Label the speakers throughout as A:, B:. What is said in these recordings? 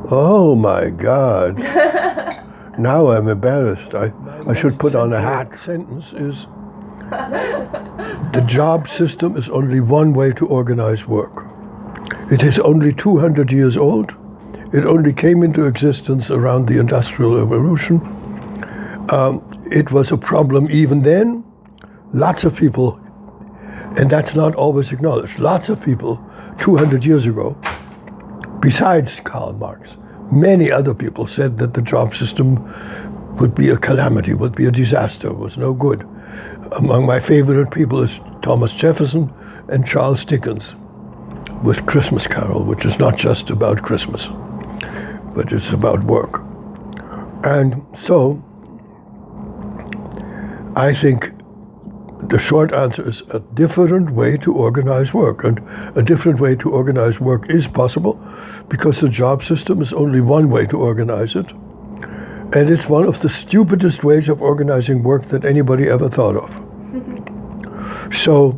A: Oh my God. Now I'm embarrassed. I should put on a hat. Sentence is, the job system is only one way to organize work. It is only 200 years old. It only came into existence around the Industrial Revolution. It was a problem even then. Lots of people, and that's not always acknowledged, lots of people 200 years ago, besides Karl Marx, many other people said that the job system would be a calamity, would be a disaster, was no good. Among my favorite people is Thomas Jefferson and Charles Dickens with Christmas Carol, which is not just about Christmas, but it's about work. And so I think the short answer is a different way to organize work. And a different way to organize work is possible because the job system is only one way to organize it. And it's one of the stupidest ways of organizing work that anybody ever thought of. So,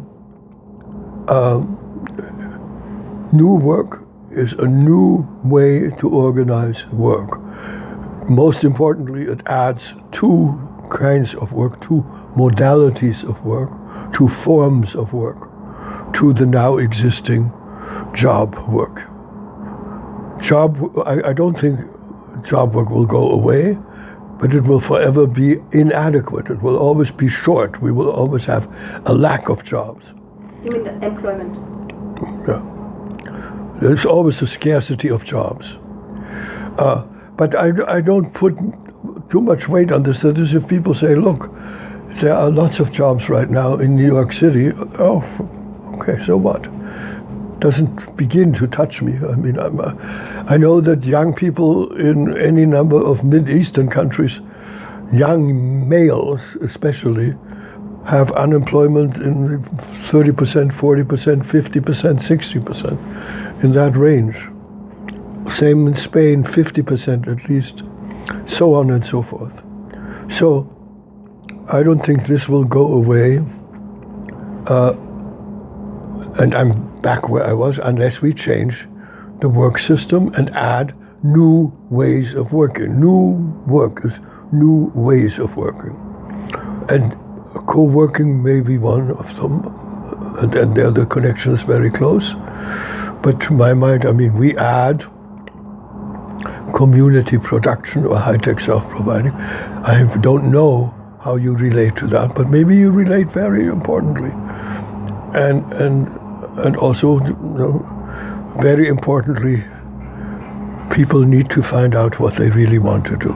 A: new work is a new way to organize work. Most importantly, it adds two kinds of work, two modalities of work, two forms of work to the now existing job work. I don't think job work will go away, but it will forever be inadequate. It will always be short. We will always have a lack of jobs.
B: You mean the employment?
A: Yeah. There's always a scarcity of jobs. But I don't put too much weight on this. That is, if people say, look, there are lots of jobs right now in New York City. Oh, okay, so what? Doesn't begin to touch me. I mean, I know that young people in any number of Mid-Eastern countries, young males especially, have unemployment in 30%, 40%, 50%, 60%, in that range. Same in Spain, 50% at least, so on and so forth. So I don't think this will go away, and I'm back where I was, unless we change the work system and add new ways of working. New work is new ways of working. And co-working may be one of them, and there the connection is very close. But to my mind, I mean, we add community production or high-tech self-providing. I don't know how you relate to that, but maybe you relate very importantly. And also, you know, very importantly, people need to find out what they really want to do.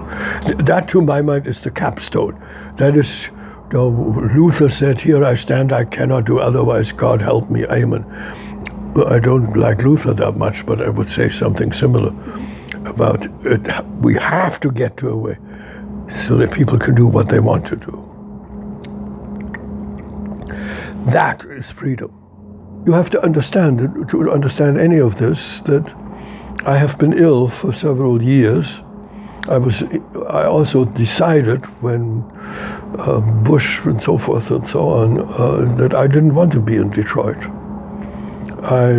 A: That, to my mind, is the capstone. That is, you know, Luther said, "Here I stand, I cannot do otherwise, God help me, amen." Well, I don't like Luther that much, but I would say something similar about it. We have to get to a way so that people can do what they want to do. That is freedom. You have to understand, to understand any of this, that I have been ill for several years. I also decided when Bush and so forth and so on, that I didn't want to be in Detroit. I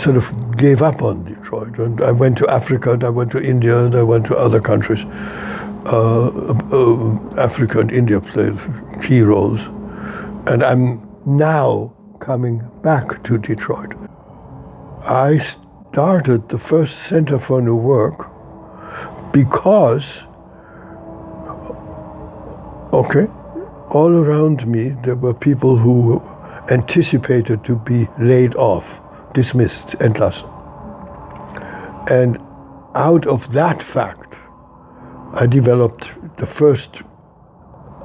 A: sort of gave up on Detroit, and I went to Africa, and I went to India, and I went to other countries. Africa and India played key roles, and I'm now coming back to Detroit. I started the first Center for New Work because, all around me there were people who anticipated to be laid off, dismissed, entlassen. And out of that fact, I developed the first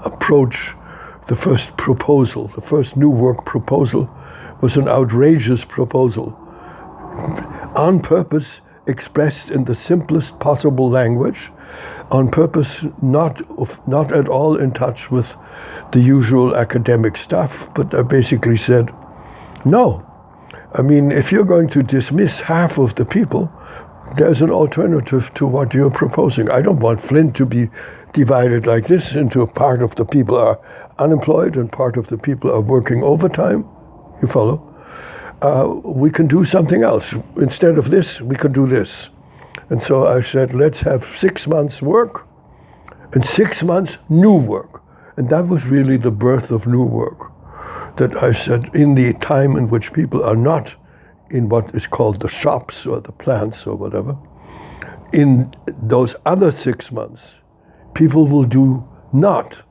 A: approach, the first proposal. The first New Work proposal was an outrageous proposal, on purpose expressed in the simplest possible language, on purpose not at all in touch with the usual academic stuff, but I basically said, no. I mean, if you're going to dismiss half of the people, there's an alternative to what you're proposing. I don't want Flint to be divided like this into a part of the people are unemployed and part of the people are working overtime. You follow? We can do something else. Instead of this, we can do this. And so I said, let's have 6 months work and 6 months new work. And that was really the birth of new work. That I said, in the time in which people are not in what is called the shops or the plants or whatever, in those other 6 months, people will do not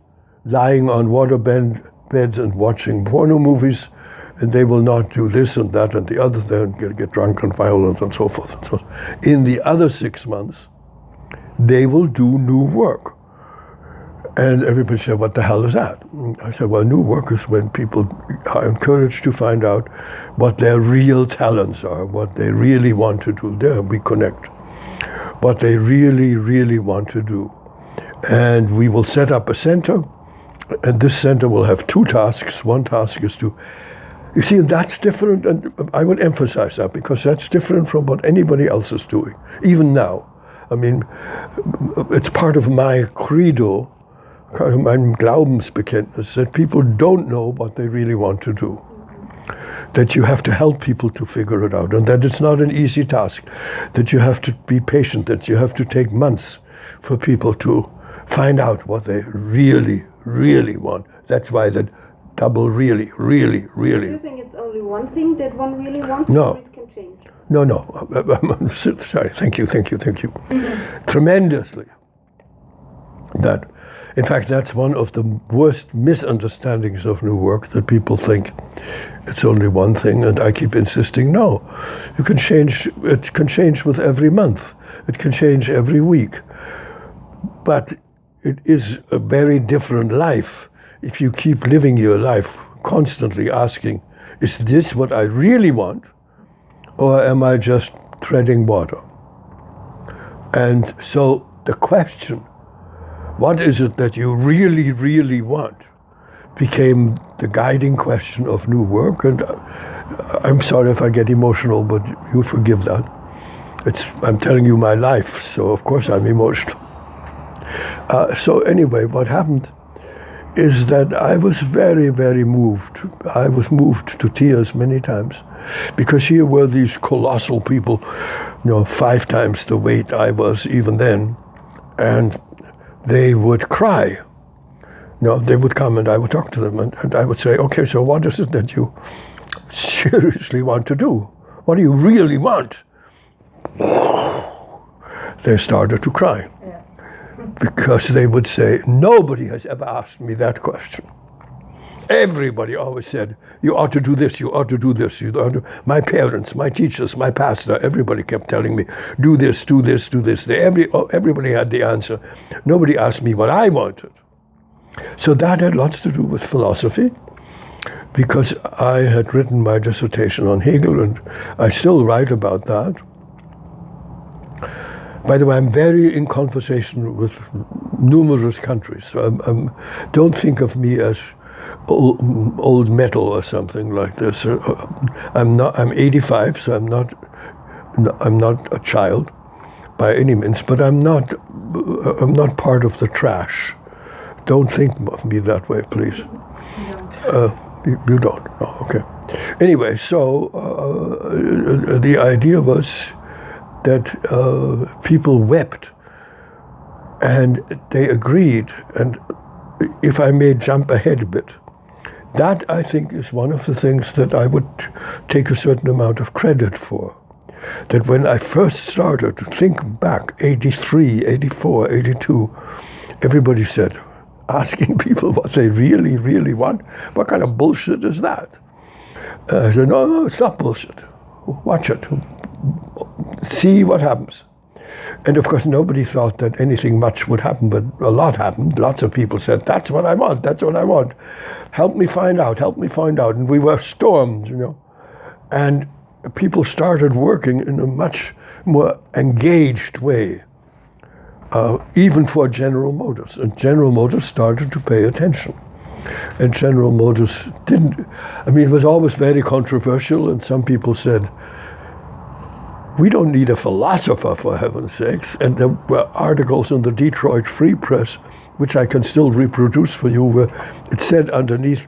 A: lying on water beds and watching porno movies, and they will not do this and that and the other, then get drunk and violent and so forth and so on. In the other 6 months, they will do new work. And everybody said, what the hell is that? And I said, well, new work is when people are encouraged to find out what their real talents are, what they really want to do. There we connect. What they really, really want to do. And we will set up a center, and this center will have 2 tasks. One task is to, you see, that's different, and I would emphasize that because that's different from what anybody else is doing, even now. I mean, it's part of my credo, mein Glaubensbekenntnis, that people don't know what they really want to do. That you have to help people to figure it out, and that it's not an easy task, that you have to be patient, that you have to take months for people to find out what they really, really want. That's why that double really, really, really.
B: Do you think it's only one thing that one really wants,
A: No.
B: or it can change?
A: No. Sorry, thank you. Tremendously. That, in fact, that's one of the worst misunderstandings of new work, that people think it's only one thing, and I keep insisting, no. You can change, it can change with every month. It can change every week. But it is a very different life if you keep living your life constantly asking, is this what I really want? Or am I just treading water? And so the question, what is it that you really, really want, became the guiding question of new work. And I'm sorry if I get emotional, but you forgive that. I'm telling you my life, so of course I'm emotional. So anyway, what happened is that I was very, very moved. I was moved to tears many times, because here were these colossal people, 5 times the weight I was even then, and they would cry. They would come and I would talk to them, and I would say, okay, so what is it that you seriously want to do? What do you really want? They started to cry. Yeah. Because they would say, nobody has ever asked me that question. Everybody always said, you ought to do this, you ought to do this. My parents, my teachers, my pastor, everybody kept telling me, do this, do this, do this. Everybody had the answer. Nobody asked me what I wanted. So that had lots to do with philosophy, because I had written my dissertation on Hegel, and I still write about that. By the way, I'm very in conversation with numerous countries. So don't think of me as old metal or something like this. I'm 85, so I'm not a child by any means, but I'm not part of the trash. Don't think of me that way, please. You don't. Oh, okay. Anyway, so the idea was that people wept, and they agreed. And if I may jump ahead a bit, that I think is one of the things that I would take a certain amount of credit for. That when I first started to think back, 83, 84, 82, everybody said, asking people what they really, really want, what kind of bullshit is that? I said, no, it's not bullshit. Watch it. See what happens. And of course, nobody thought that anything much would happen, but a lot happened. Lots of people said, that's what I want, that's what I want. Help me find out, help me find out. And we were stormed, And people started working in a much more engaged way. Even for General Motors. And General Motors started to pay attention. And General Motors it was always very controversial, and some people said, we don't need a philosopher, for heaven's sakes. And there were articles in the Detroit Free Press, which I can still reproduce for you, where it said underneath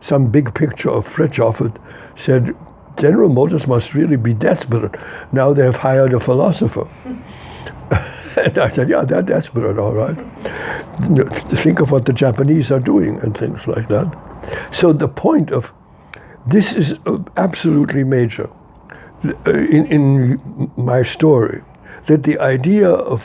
A: some big picture of Frithjof, it said, General Motors must really be desperate. Now they have hired a philosopher. And I said, yeah, they're desperate, all right. Think of what the Japanese are doing and things like that. So the point of this is absolutely major in my story, that the idea of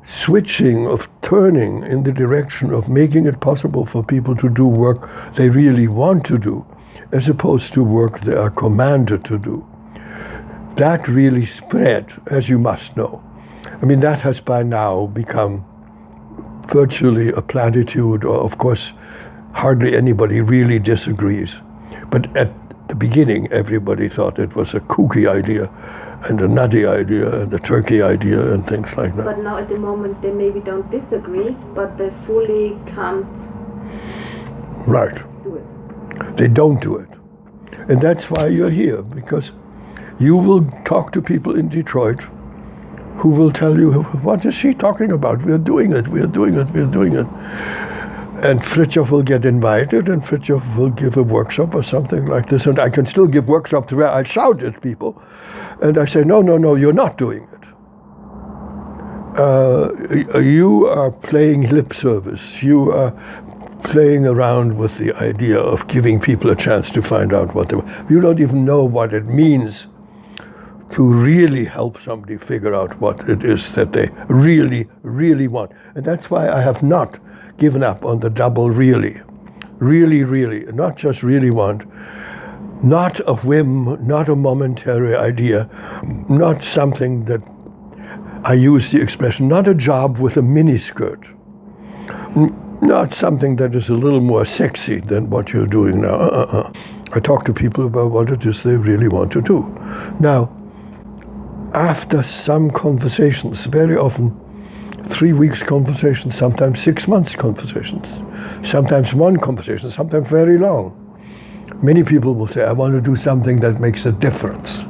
A: switching, of turning in the direction of making it possible for people to do work they really want to do, as opposed to work they are commanded to do, that really spread, as you must know. I mean, that has by now become virtually a platitude, or of course, hardly anybody really disagrees. But at the beginning, everybody thought it was a kooky idea, and a nutty idea, and a turkey idea, and things like that.
B: But now at the moment, they maybe don't disagree, but they fully can't
A: Right.
B: do it.
A: They don't do it. And that's why you're here, because you will talk to people in Detroit who will tell you, what is she talking about? We're doing it, we're doing it, we're doing it. And Frithjof will get invited, and Frithjof will give a workshop or something like this. And I can still give workshops where I shout at people. And I say, no, you're not doing it. You are playing lip service. You are playing around with the idea of giving people a chance to find out what they want. You don't even know what it means to really help somebody figure out what it is that they really, really want. And that's why I have not given up on the double really. Really, really, not just really want, not a whim, not a momentary idea, not something that, I use the expression, not a job with a miniskirt, not something that is a little more sexy than what you're doing now. I talk to people about what it is they really want to do. Now, after some conversations, very often 3 weeks conversations, sometimes 6 months conversations, sometimes one conversation, sometimes very long. Many people will say, I want to do something that makes a difference.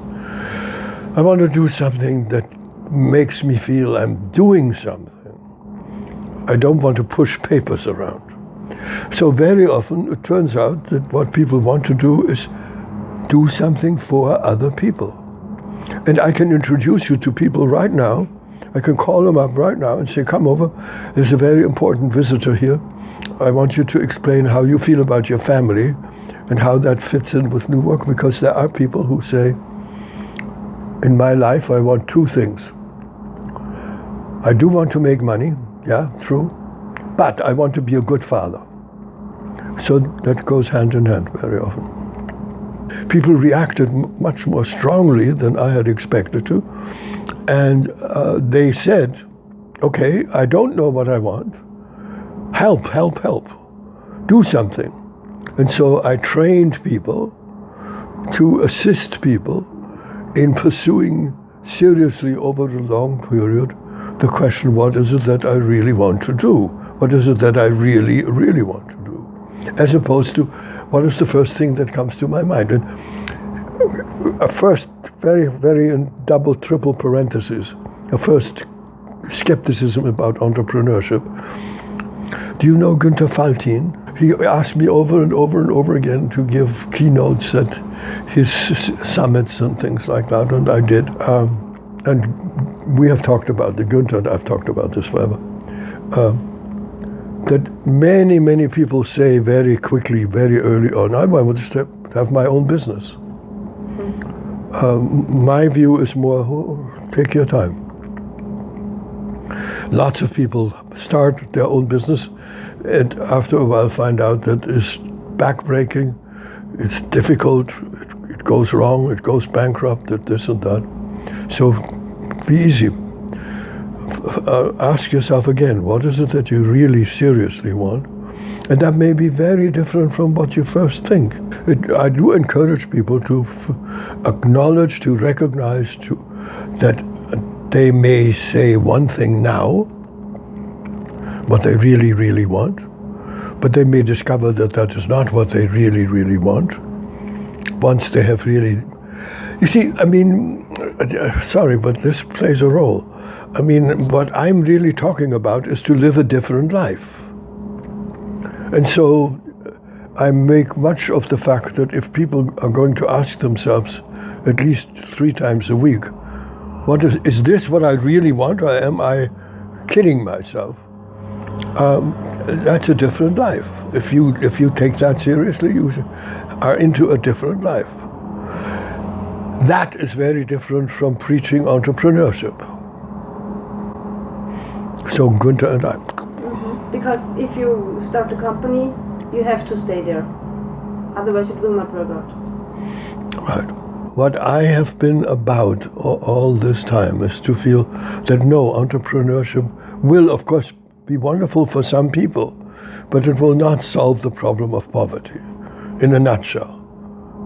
A: I want to do something that makes me feel I'm doing something. I don't want to push papers around. So very often it turns out that what people want to do is do something for other people. And I can introduce you to people right now. I can call them up right now and say, come over, there's a very important visitor here. I want you to explain how you feel about your family and how that fits in with new work, because there are people who say, in my life I want two things. I do want to make money, yeah, true, but I want to be a good father. So that goes hand in hand very often. People reacted much more strongly than I had expected to, and they said, okay, I don't know what I want. Help, help, help. Do something. And so I trained people to assist people in pursuing seriously over a long period the question, what is it that I really want to do? What is it that I really, really want to do? As opposed to, what is the first thing that comes to my mind? And a first, very, very in double, triple parentheses, a first skepticism about entrepreneurship. Do you know Günther Faltin? He asked me over and over and over again to give keynotes at his summits and things like that, and I did. And we have talked about the Günther, and I've talked about this forever. That many, many people say very quickly, very early on, I want to have my own business. My view is more, take your time. Lots of people start their own business and after a while find out that it's backbreaking, it's difficult, it goes wrong, it goes bankrupt, this and that. So be easy. Ask yourself again, what is it that you really seriously want? And that may be very different from what you first think. I do encourage people to acknowledge, to recognize that they may say one thing now, what they really, really want, but they may discover that that is not what they really, really want once they have really... You see, I mean, sorry, but this plays a role. I mean, what I'm really talking about is to live a different life. And so I make much of the fact that if people are going to ask themselves, at least 3 times a week. Is this what I really want, or am I kidding myself? That's a different life. If you take that seriously, you are into a different life. That is very different from preaching entrepreneurship. So Gunther and I.
B: Mm-hmm. Because if you start a company, you have to stay there. Otherwise it will not work out.
A: Right. What I have been about all this time is to feel that no, entrepreneurship will of course be wonderful for some people, but it will not solve the problem of poverty, in a nutshell.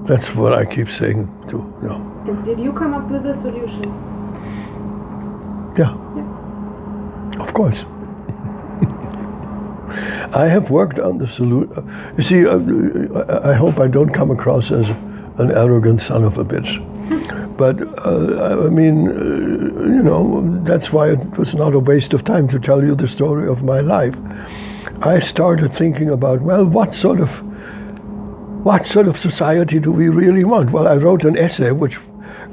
A: That's what I keep saying too.
B: And did you come up with a solution?
A: Yeah. Of course. I have worked on the solution. You see, I hope I don't come across as an arrogant son of a bitch. But, I mean, that's why it was not a waste of time to tell you the story of my life. I started thinking about, well, what sort of society do we really want? Well, I wrote an essay which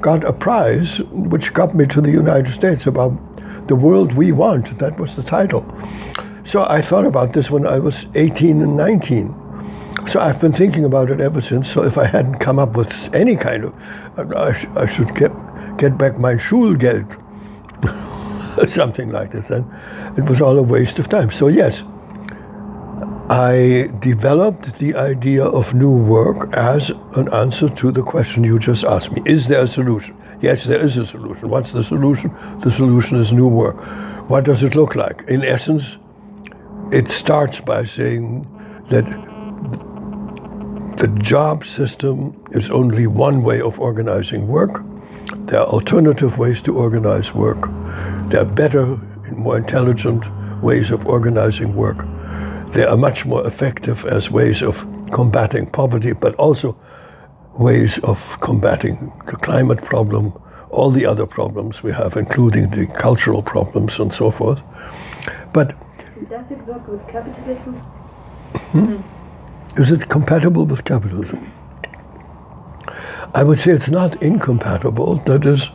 A: got a prize, which got me to the United States, about the world we want. That was the title. So I thought about this when I was 18 and 19. So I've been thinking about it ever since. So if I hadn't come up with any kind of, I should get back my Schulgeld, something like this. Then it was all a waste of time. So yes, I developed the idea of new work as an answer to the question you just asked me. Is there a solution? Yes, there is a solution. What's the solution? The solution is new work. What does it look like? In essence, it starts by saying that the job system is only one way of organizing work. There are alternative ways to organize work. There are better and more intelligent ways of organizing work. They are much more effective as ways of combating poverty, but also ways of combating the climate problem, all the other problems we have, including the cultural problems and so forth. But
B: does it work with capitalism?
A: Is it compatible with capitalism? I would say it's not incompatible. That is,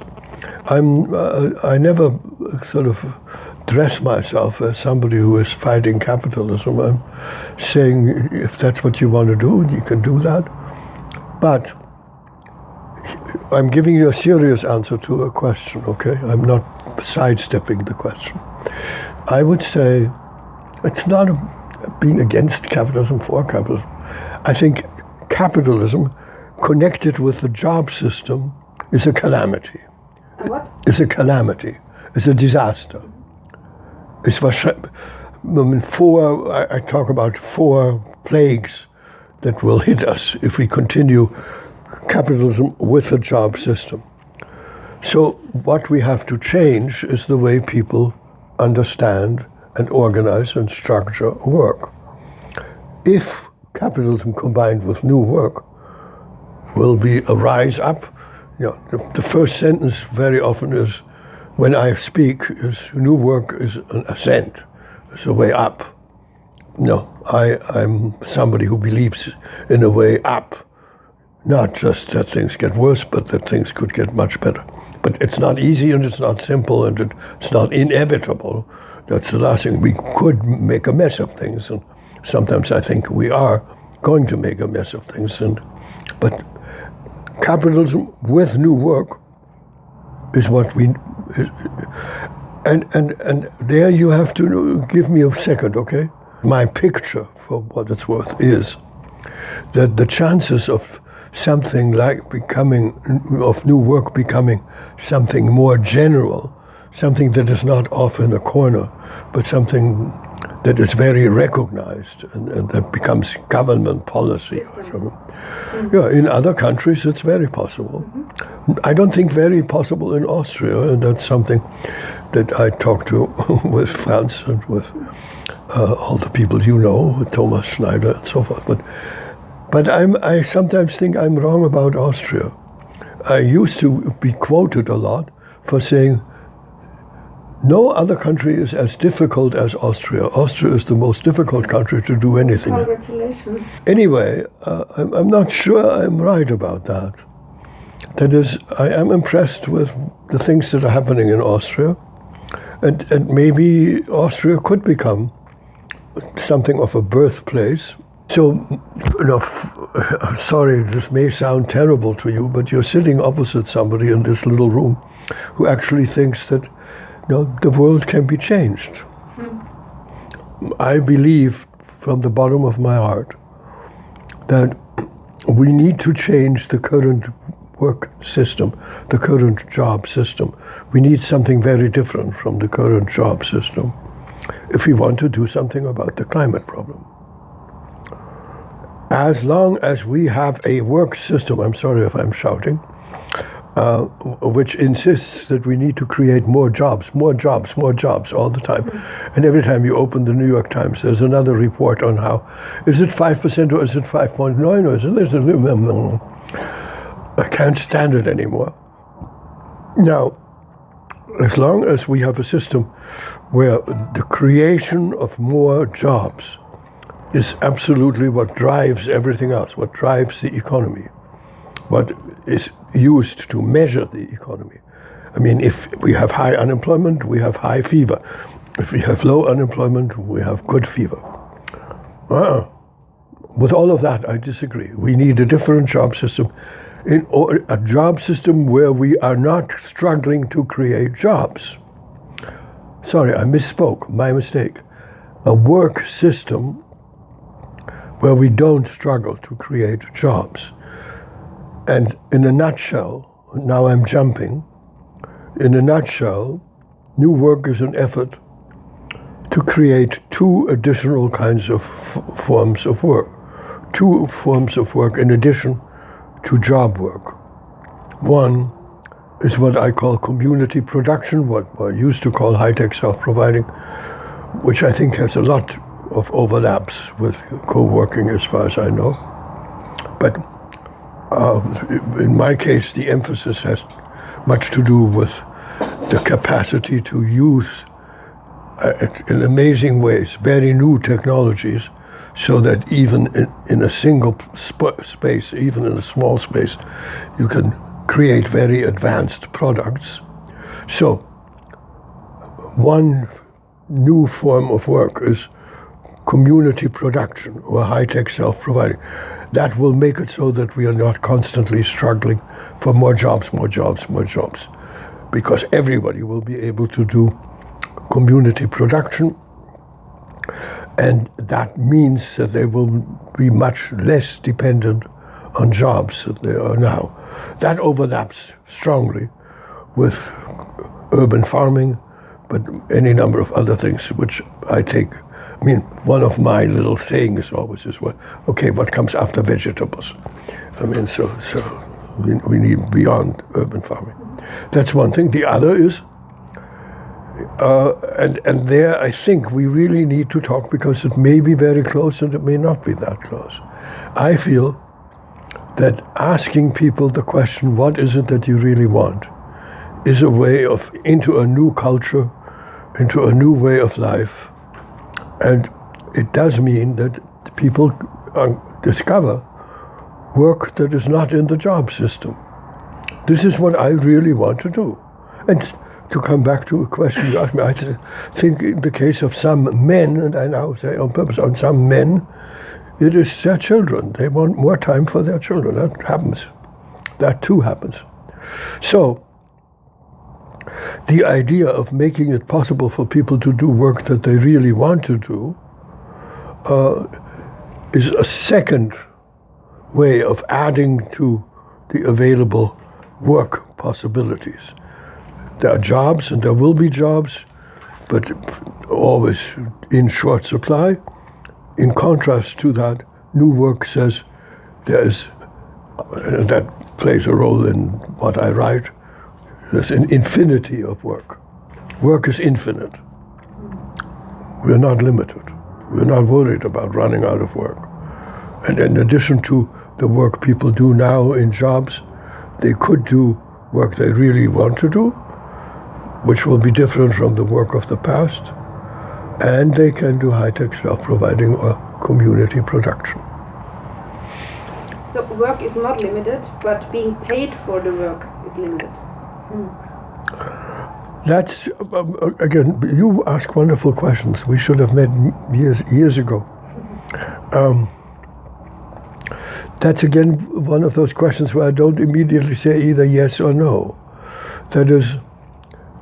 A: I never sort of dress myself as somebody who is fighting capitalism. I'm saying if that's what you want to do, you can do that. But I'm giving you a serious answer to a question, okay? I'm not sidestepping the question. I would say it's not being against capitalism, for capitalism. I think capitalism connected with the job system is a calamity.
B: What?
A: It's a calamity. It's a disaster. It's I talk about 4 plagues that will hit us if we continue capitalism with the job system. So what we have to change is the way people understand and organize and structure work. If capitalism combined with new work will be a rise up, the first sentence very often is, when I speak, is new work is an ascent, it's a way up. No, I'm somebody who believes in a way up, not just that things get worse, but that things could get much better. But it's not easy and it's not simple and it's not inevitable. That's the last thing. We could make a mess of things, and sometimes I think we are going to make a mess of things. But capitalism with new work is what we. And there you have to give me a second, okay? My picture, for what it's worth, is that the chances of something like of new work becoming something more general, something that is not off in a corner, but something that is very recognized and that becomes government policy or something. Yeah, in other countries it's very possible. I don't think very possible in Austria, and that's something that I talked to with Franz and with all the people with Thomas Schneider and so forth. But I sometimes think I'm wrong about Austria. I used to be quoted a lot for saying, no other country is as difficult as Austria. Austria is the most difficult country to do anything in.
B: Congratulations.
A: Anyway, I'm not sure I'm right about that. That is, I am impressed with the things that are happening in Austria, and maybe Austria could become something of a birthplace. So, sorry, this may sound terrible to you, but you're sitting opposite somebody in this little room who actually thinks that the world can be changed. I believe from the bottom of my heart that we need to change the current work system, the current job system. We need something very different from the current job system if we want to do something about the climate problem. As long as we have a work system, I'm sorry if I'm shouting, which insists that we need to create more jobs all the time. And every time you open the New York Times, there's another report on how, is it 5% or is it 5.9 or is it, I can't stand it anymore. Now, as long as we have a system where the creation of more jobs is absolutely what drives everything else, what drives the economy, what is used to measure the economy. I mean, if we have high unemployment, we have high fever. If we have low unemployment, we have good fever. With all of that, I disagree. We need a different job system, a job system where we are not struggling to create jobs. Sorry, I misspoke, my mistake. A work system where we don't struggle to create jobs. And in a nutshell, now I'm jumping, in a nutshell, New Work is an effort to create two additional kinds of forms of work. Two forms of work in addition to job work. One is what I call community production, what I used to call high-tech self-providing, which I think has a lot of overlaps with co-working as far as I know. But in my case, the emphasis has much to do with the capacity to use in amazing ways very new technologies, so that even in a single space, even in a small space, you can create very advanced products. So one new form of work is community production or high-tech self-providing. That will make it so that we are not constantly struggling for more jobs, because everybody will be able to do community production, and that means that they will be much less dependent on jobs than they are now. That overlaps strongly with urban farming, but any number of other things which I take. I mean, one of my little sayings always is, well, okay, what comes after vegetables? I mean, so we need beyond urban farming. That's one thing. The other is, and there I think we really need to talk, because it may be very close and it may not be that close. I feel that asking people the question, what is it that you really want, is a way of, into a new culture, into a new way of life. And it does mean that people discover work that is not in the job system. This is what I really want to do. And to come back to a question you asked me, I think in the case of some men, and I now say on purpose, on some men, it is their children. They want more time for their children. That happens. That too happens. So, the idea of making it possible for people to do work that they really want to do is a second way of adding to the available work possibilities. There are jobs, and there will be jobs, but always in short supply. In contrast to that, New Work says there is, that plays a role in what I write, there's an infinity of work. Work is infinite. We're not limited. We're not worried about running out of work. And in addition to the work people do now in jobs, they could do work they really want to do, which will be different from the work of the past, and they can do high-tech self-providing or community production.
B: So work is not limited, but being paid for the work is limited.
A: That's, again, you ask wonderful questions. We should have met years ago. That's again one of those questions where I don't immediately say either yes or no. That is...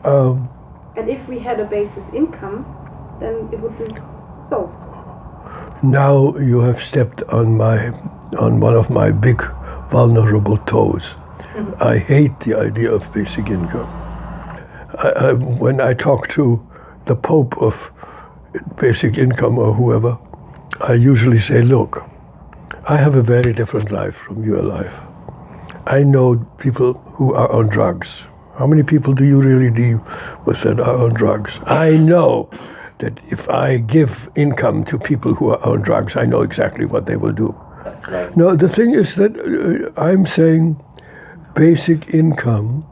B: and if we had a basis income, then it would be solved.
A: Now you have stepped on one of my big vulnerable toes. I hate the idea of basic income. When I talk to the Pope of basic income or whoever, I usually say, look, I have a very different life from your life. I know people who are on drugs. How many people do you really deal with that are on drugs? I know that if I give income to people who are on drugs, I know exactly what they will do. Right. No, the thing is that I'm saying basic income,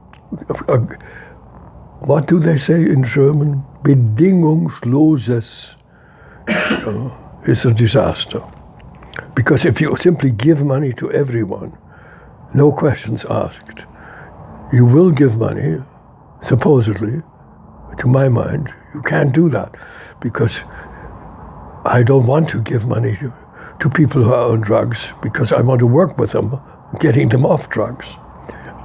A: what do they say in German? Bedingungsloses is a disaster. Because if you simply give money to everyone, no questions asked, you will give money, supposedly, to my mind, you can't do that. Because I don't want to give money to people who are on drugs because I want to work with them, getting them off drugs.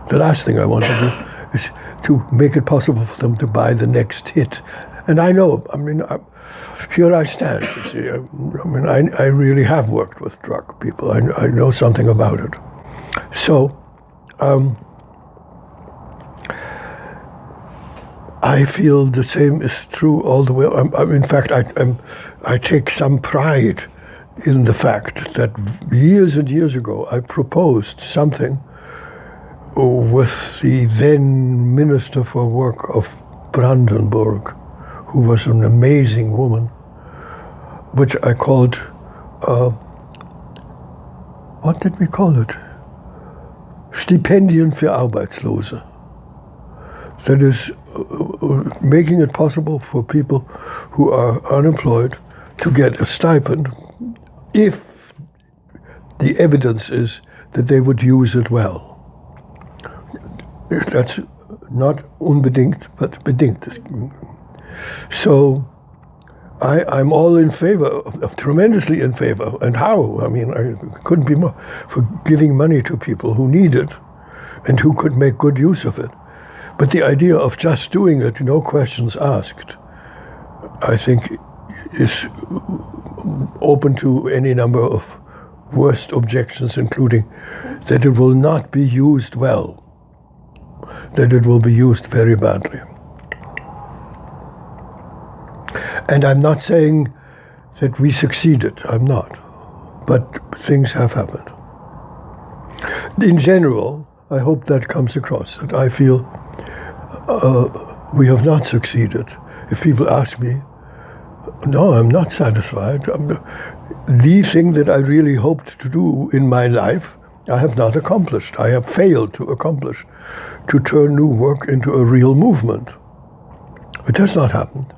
A: The last thing I want to do is to make it possible for them to buy the next hit. And I know, here I stand, you see. I really have worked with drug people. I know something about it. So, I feel the same is true all the way. In fact, I take some pride in the fact that years and years ago I proposed something with the then Minister for Work of Brandenburg, who was an amazing woman, which I called, what did we call it? Stipendien für Arbeitslose. That is, making it possible for people who are unemployed to get a stipend if the evidence is that they would use it well. That's not unbedingt, but bedingt. So I'm all in favor, tremendously in favor. And how? I couldn't be more for giving money to people who need it and who could make good use of it. But the idea of just doing it, no questions asked, I think is open to any number of worst objections, including that it will not be used well, that it will be used very badly. And I'm not saying that we succeeded, I'm not, but things have happened. In general, I hope that comes across, that I feel we have not succeeded. If people ask me, no, I'm not satisfied. The thing that I really hoped to do in my life, I have not accomplished. I have failed to accomplish, to turn new work into a real movement. It has not happened.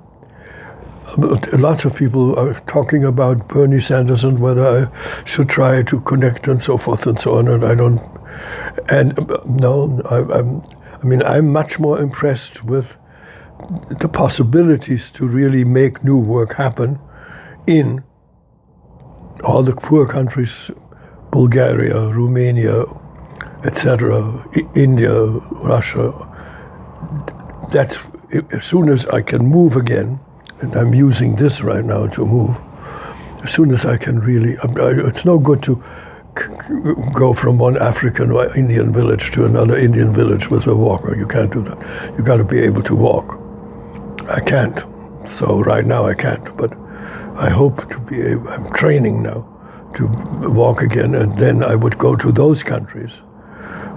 A: Lots of people are talking about Bernie Sanders and whether I should try to connect and so forth and so on, and I don't. And no, I'm much more impressed with the possibilities to really make new work happen in all the poor countries, Bulgaria, Romania, etc., India, Russia. That's as soon as I can move again, and I'm using this right now to move, as soon as I can really, it's no good to go from one African or Indian village to another Indian village with a walker. You can't do that. You got to be able to walk. I can't. So right now I can't, but I hope to be able, I'm training now to walk again, and then I would go to those countries.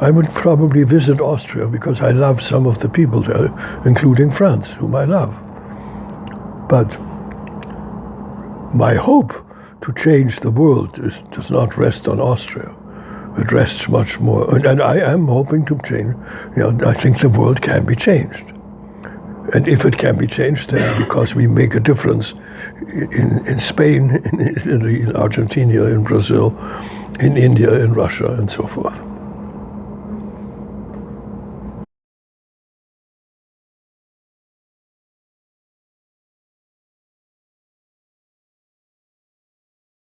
A: I would probably visit Austria because I love some of the people there, including France, whom I love. But my hope to change the world does not rest on Austria. It rests much more, and I am hoping to change. I think the world can be changed. And if it can be changed, then because we make a difference in Spain, in Italy, in Argentina, in Brazil, in India, in Russia, and so forth.